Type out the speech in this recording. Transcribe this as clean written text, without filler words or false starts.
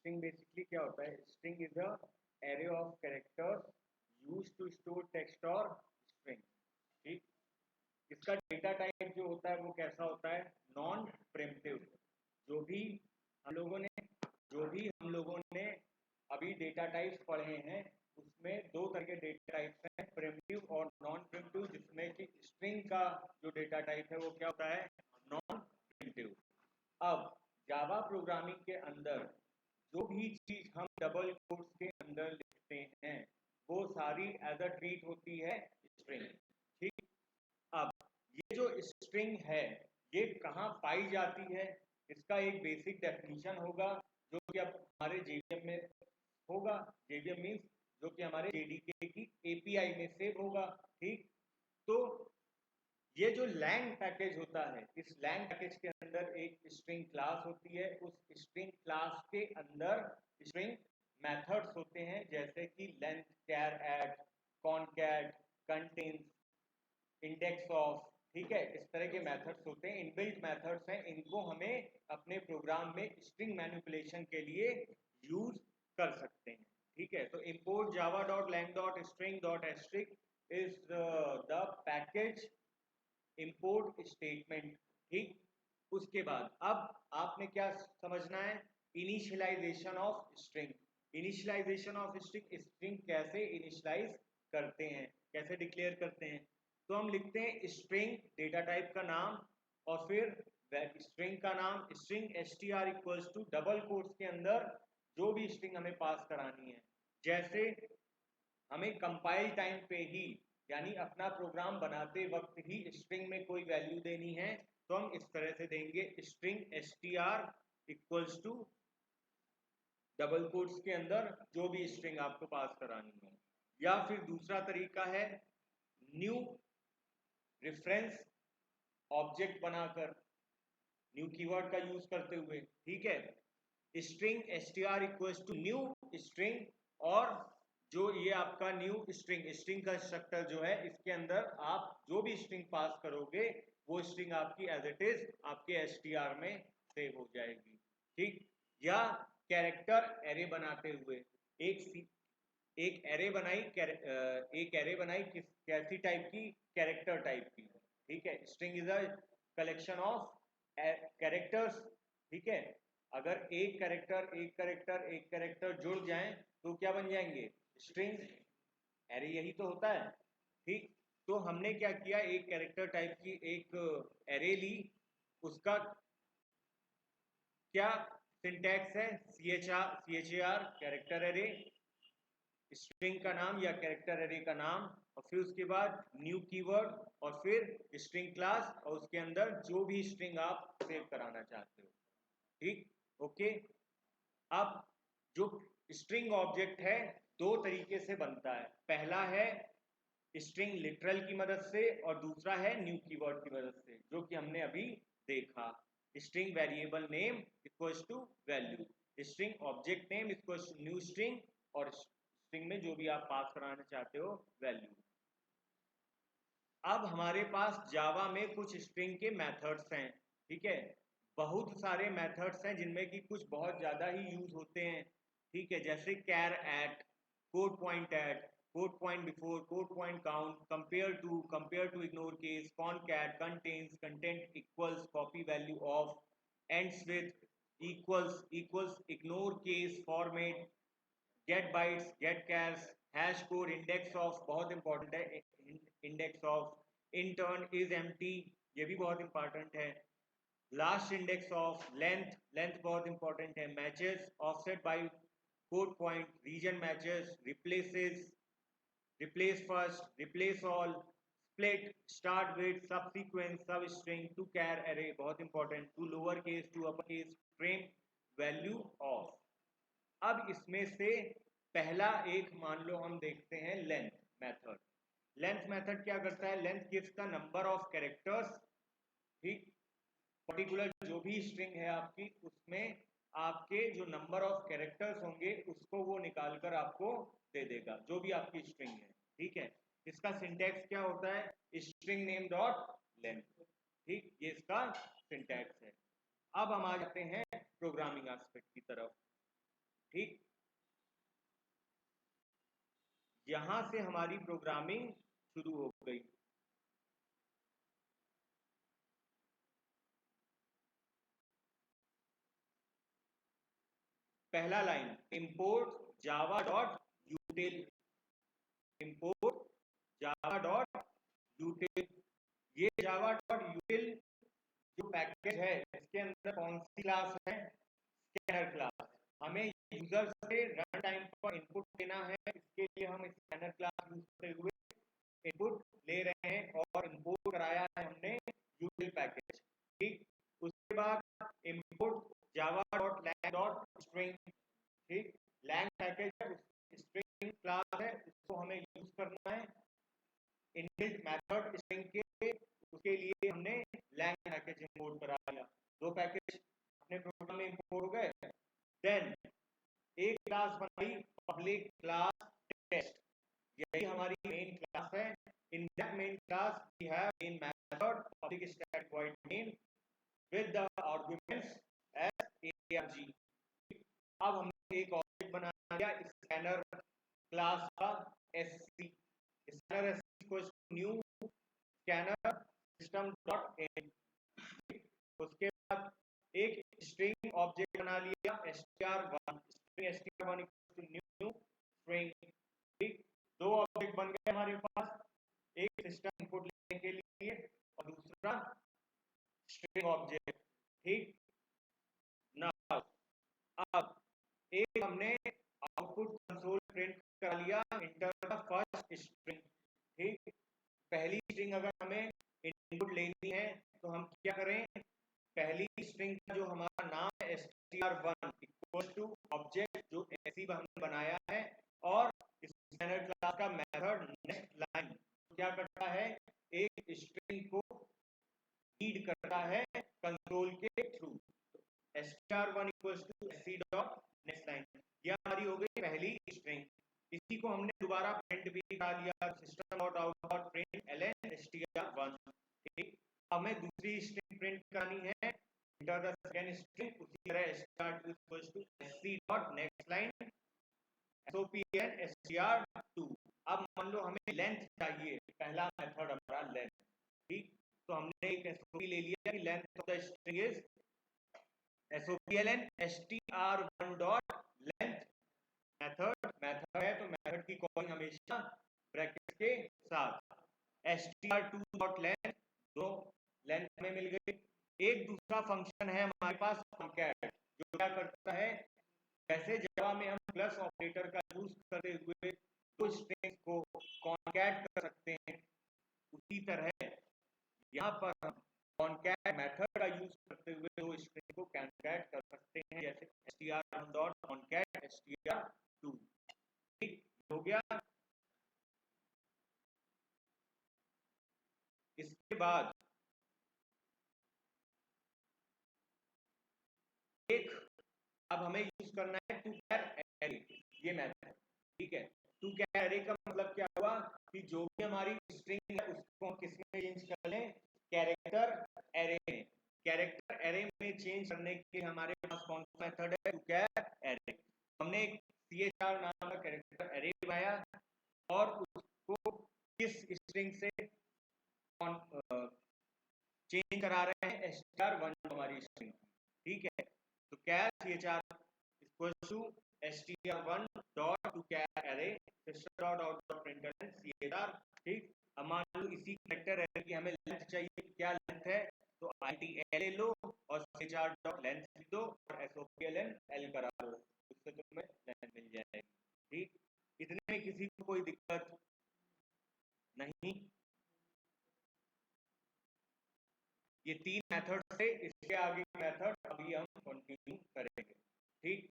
String basically क्या होता है? String is a array of characters used to store text और स्ट्रिंग। ठीक, इसका डेटा टाइप जो होता है वो कैसा होता है? Non primitive. जो भी हम लोगों ने अभी डेटा टाइप्स पढ़े हैं उसमें दो तरह के डेटा टाइप्स हैं, प्रिमिटिव और नॉन प्रिमिटिव, जिसमें कि स्ट्रिंग का जो डेटा टाइप है वो क्या होता है? Non primitive. अब जावा प्रोग्रामिंग के अंदर जो भी चीज हम डबल कोट्स के अंदर लिखते हैं वो सारी एज अ ट्रीट होती है स्ट्रिंग। ठीक, अब ये जो स्ट्रिंग है ये कहाँ पाई जाती है, इसका एक बेसिक डेफिनेशन होगा जो कि अब हमारे जेवीएम में होगा। जेवीएम मीन्स जो कि हमारे जेडीके की एपीआई में सेव होगा। ठीक, तो ये जो लैंग पैकेज होता है, इस लैंग पैकेज के अंदर एक स्ट्रिंग क्लास होती है। उस स्ट्रिंग क्लास के अंदर स्ट्रिंग मेथड्स होते हैं, जैसे कि length, char, add, concat, contains, index of. ठीक है, इस तरह के मेथड्स होते हैं, इनबिल्ट मेथड्स हैं। इनको हमें अपने प्रोग्राम में स्ट्रिंग मैनिपुलेशन के लिए यूज कर सकते हैं। ठीक है, तो import java.lang.string.asterisk is the package import statement। ठीक, उसके बाद अब आपने क्या समझना है? Initialization of string. Initialization of string, string कैसे इनिशियलाइज करते हैं, कैसे डिक्लेयर करते हैं? तो हम लिखते हैं स्ट्रिंग डेटा टाइप का नाम और फिर स्ट्रिंग का नाम, string str equals to double quotes के अंदर जो भी स्ट्रिंग हमें पास करानी है। जैसे हमें कंपाइल टाइम पे ही, यानी अपना प्रोग्राम बनाते वक्त ही स्ट्रिंग में कोई वैल्यू देनी है तो हम इस तरह से देंगे string str equals to double quotes के अंदर जो भी स्ट्रिंग आपको पास करानी हो। या फिर दूसरा तरीका है न्यू रेफरेंस ऑब्जेक्ट बनाकर, न्यू कीवर्ड का यूज करते हुए। ठीक है, string str equals to new string, और जो ये आपका न्यू स्ट्रिंग का स्ट्रक्चर जो है इसके अंदर आप जो भी स्ट्रिंग पास करोगे वो स्ट्रिंग आपकी एज इट इज आपके str में सेव हो जाएगी। ठीक, या कैरेक्टर एरे बनाते हुए एक एरे बनाई कैसी टाइप की? कैरेक्टर टाइप की। ठीक है, string is a collection of characters. ठीक है, अगर एक कैरेक्टर जुड़ जाएं तो क्या बन जाएंगे? स्ट्रिंग। एरे यही तो होता है। ठीक, तो हमने क्या किया, एक कैरेक्टर टाइप की एक एरे ली, उसका क्या सिंटैक्स है? CHAR कैरेक्टर एरे, स्ट्रिंग का नाम या कैरेक्टर एरे का नाम, और फिर उसके बाद न्यू कीवर्ड और फिर स्ट्रिंग क्लास और उसके अंदर जो भी स्ट्रिंग आप सेव कराना चाहते हो। ठीक, ओके। अब जो स्ट्रिंग ऑब्जेक्ट है दो तरीके से बनता है, पहला है स्ट्रिंग लिटरल की मदद से और दूसरा है न्यू कीवर्ड की मदद से, जो कि हमने अभी देखा। String variable name equals to value, string object name equals to new string, और स्ट्रिंग में जो भी आप पास कराना चाहते हो वैल्यू। अब हमारे पास जावा में कुछ स्ट्रिंग के मेथड्स हैं। ठीक है, बहुत सारे मेथड्स हैं जिनमें कि कुछ बहुत ज्यादा ही यूज होते हैं। ठीक है, जैसे char at, code point before, code point count, compare to, ignore case, concat, contains, content equals, copy value of, ends with, equals, ignore case, format, get bytes, get chars, hash code, index of बहुत important है, index of, intern, is empty, ये भी बहुत important है, last index of, length बहुत important है, matches, offset by code point, region matches, replace first, replace all, split, start with, subsequence, substring, to char array बहुत important, to lower case, to upper case, frame value of. अब इसमें से पहला एक मान लो हम देखते हैं लेंथ मेथड। लेंथ मेथड क्या करता है? Length gives the number of characters. ठीक, पर्टिकुलर जो भी स्ट्रिंग है आपकी उसमें आपके जो नंबर ऑफ कैरेक्टर्स होंगे उसको वो निकालकर आपको दे देगा, जो भी आपकी स्ट्रिंग है। ठीक है, इसका सिंटैक्स क्या होता है? String name dot length. ठीक, ये इसका सिंटैक्स है। अब हम आ जाते हैं प्रोग्रामिंग एस्पेक्ट की तरफ। ठीक, यहां से हमारी प्रोग्रामिंग शुरू हो गई। पहला line import Java dot यूटिल, import Java dot यूटिल। ये जावा डॉट यूटिल जो पैकेज है इसके अंदर कौन सी क्लास है, स्कैनर क्लास। हमें यूजर से रन टाइम पर इनपुट देना है, इसके लिए हम स्कैनर क्लास यूज करते हुए इनपुट ले रहे हैं और इंपोर्ट कराया है हमने यूटिल पैकेज। ठीक, उसके बाद import Java dot lang dot string. ठीक, लैंग पैकेज है, स्ट्रिंग क्लास है, उसको हमें यूज करना है इनबिल्ट मेथड स्ट्रिंग के, उसके लिए हमने लैंग पैकेज इंपोर्ट करा लिया। दो पैकेज अपने प्रोग्राम में इंपोर्ट हो गए। देन एक क्लास बनाई पब्लिक क्लास टेस्ट, यही हमारी मेन क्लास है। In that main class we have main method public static void main with the arguments as arg। अब हमने एक ऑब्जेक्ट बना लिया स्कैनर क्लास का sc, scanner sc equals to new scanner system dot in. उसके बाद एक स्ट्रिंग ऑब्जेक्ट बना लिया str1, string str1 equals to new string. ठीक, दो ऑब्जेक्ट बन गए हमारे पास, एक सिस्टम इनपुट लेने के लिए और दूसरा स्ट्रिंग ऑब्जेक्ट। ठीक, नाउ अब एक हमने आउटपुट कंसोल प्रिंट कर लिया इंटर द फर्स्ट स्ट्रिंग। ठीक, पहली स्ट्रिंग अगर हमें इनपुट लेनी है तो हम क्या करें, पहली स्ट्रिंग का जो हमारा नाम है str1 इक्वल टू ऑब्जेक्ट जो ऐसी हमने बनाया है और स्कैनर क्लास का मेथड नेक्स्ट लाइन क्या करता है, एक स्ट्रिंग को रीड करता है कंसोल के थ्रू। str1 equals to sc dot next line, ये हमारी हो गई पहली स्ट्रिंग। इसी को हमने दोबारा प्रिंट भी कर लिया system dot out dot print ln str1। ठीक, हमें दूसरी स्ट्रिंग प्रिंट करनी है इंटर द सेकंड स्ट्रिंग, उसी तरह str2 equals to sc dot next line sopn str2। अब मान लो हमें लेंथ चाहिए, पहला मेथड हमारा लेंथ। ठीक, तो हमने एक sop ले लिया कि length of the string is sopln str1 dot length. Method है तो मेथड की कॉलिंग हमेशा ब्रैकेट के साथ। str2 डॉट लेंथ, दो लेंथ में मिल गई। एक दूसरा फंक्शन है हमारे पास concat, जो क्या करता है, जैसे जावा में हम प्लस ऑपरेटर का यूज करते हुए दो स्ट्रिंग्स को concat कर सकते हैं, उसी तरह यहाँ पर हम concat मेथड का यूज करते हुए दो स्ट्रिंग को concat कर सकते हैं, जैसे str1 डॉट concat str2। ठीक, हो गया। इसके बाद एक अब हमें यूज करना है टू कैर एरे, ये मेथड। ठीक है, टू कैर एरे का मतलब क्या हुआ कि जो भी हमारी स्ट्रिंग है उसको हम किसमें चेंज कर लें, कैरेक्टर एरे में। कैरेक्टर एरे में चेंज करने के लिए हमारे पास कौन सा मेथड है, टू कैर एरे। हमने एक ch नाम का कैरेक्टर एरे बनाया और उसको किस स्ट्रिंग से चेंज करा रहे हैं, str1 हमारी स्ट्रिंग। ठीक है, तो char ch equals to str1 dot to char array system dot out dot println chr। ठीक, अब मान लो इसी कैरेक्टर एरे की हमें लेंथ चाहिए, क्या लेंथ है, तो intl ले लो और chr डॉट लेंथ लिख दो और sopln l करा दो, उससे तुम्हें लेंथ मिल जाएगी। ठीक, इतने में किसी को कोई दिक्कत नहीं। ये तीन मेथड से इसके आगे मेथड अभी हम कंटिन्यू करेंगे। ठीक,